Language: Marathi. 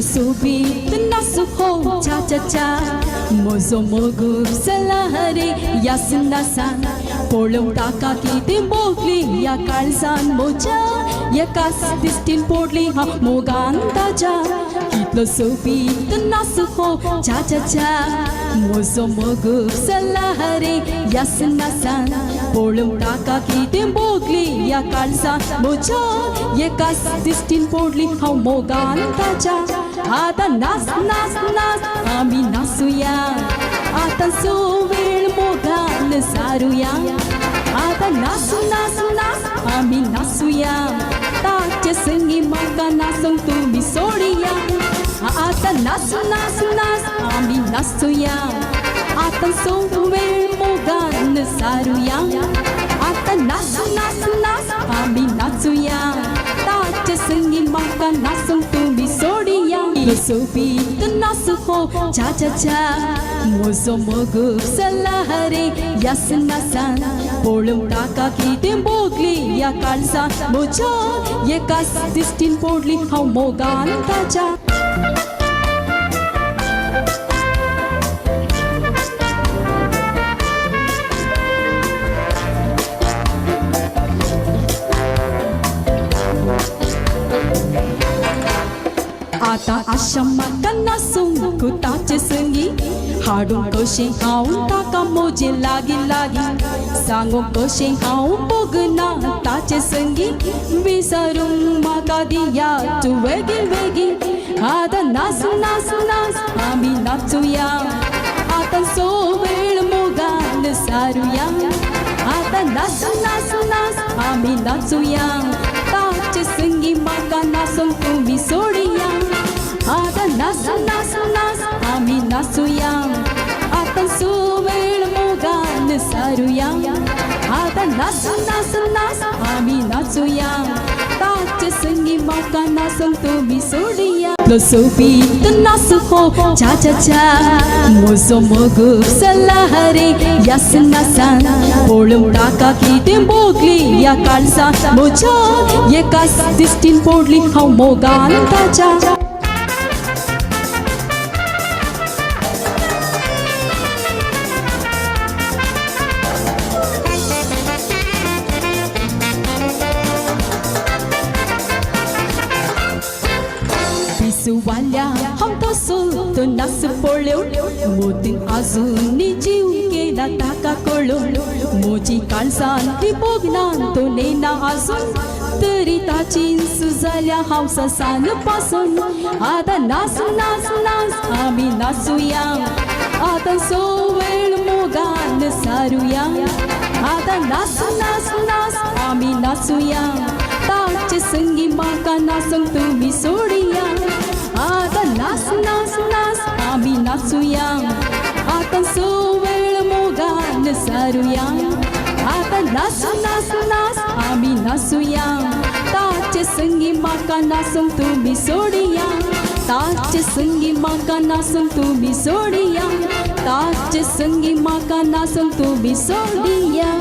सोबीत नाचू हो चा चा चा मोजो मोगू सलहरे यास नासा पोळम टाका की ते मोगली या काळसान मोजा एकाच दिसतीन पोडली हा मोगांताच्या कितलो सोबीत नाचू हो चा चा चा मोजो मोगू सलहरे यास नासा पोळम टाका की ते मोगली या काळसान मोजा एकाच दिसतीन पोडली हा मोगांताच्या आता नाच नाच नाच आम्ही नाचूया आता सो वेळ मोगान सारूया आता नाचू नाचू नाच आम्ही नाचूया ताच्या संगी माका नाचून तुम्ही सोडिया आता नाचू नाचू नाच आम्ही नाचूया आता सो वेळ मोगान सारूया आता नाचू नाचू नाच आम्ही नाचूया ताच्या संगी माका नाचून तुम्ही सोडिया सोबीत नाचू हो चा चा चा मोजो मोगू सलहरे यास नासा पोळम टाका की ते मोगली या काळसा मोजा एकाच दिसतीन पोडली हाव मोगांताच्या आता आशा माका नाचून कुताचे संगी हाडून कशें हांव ताका मोजे लागी लागी सांगो कशें हांव बगना ताचे संगी विसरूंक म्हाका दिया तूं वेगीन वेगीन आता नाच नाच नाच आमी नाचूया आता सो वेळ मोगान सारूया आता नाच नाच नाच आमी नाचूया ताचे संगी म्हाका नाचून तुम्ही सोडिया आता नाच नाच नाच आम्ही नाचूया आता सो वेळ मोगान सारूया आता नाच नाच नाच आम्ही नाचूया ताचे संगी म्हाका नाचून तुम्ही सोडिया सोबीत नाचू हो चा चा चा मोजो मोगू सलहरे यास नासा पोळम टाका की ते मोगली या काळसा मोजा एकाच दिसतीन पोडली हाव मोगांताच्या वाल्या हम तो सुत नाच पळ्यो मोतीन अजून जीव केला ताका कळो मोजी काळसान ती बोगनान तो नेना अजून तरी ताची सुजाल्या हावसा सान पासून आता नाच नाच नाच आम्ही नाचूया आता सो वेळ मोगान सारूया आता नाच नाच नाच आम्ही नाचूया ताचे संगी माका नाचून तुम्ही सोडिया आता नाच नाच नाच आम्ही नाचूया आता सो वेळ मोगान सारूया आता नाच नाच नाच आम्ही नाचूया ताचे संगी माका नाचून तुम्ही सोडिया ताचे संगी माका नाचून तुम्ही सोडिया ताचे संगी माका नाचून तुम्ही सोडिया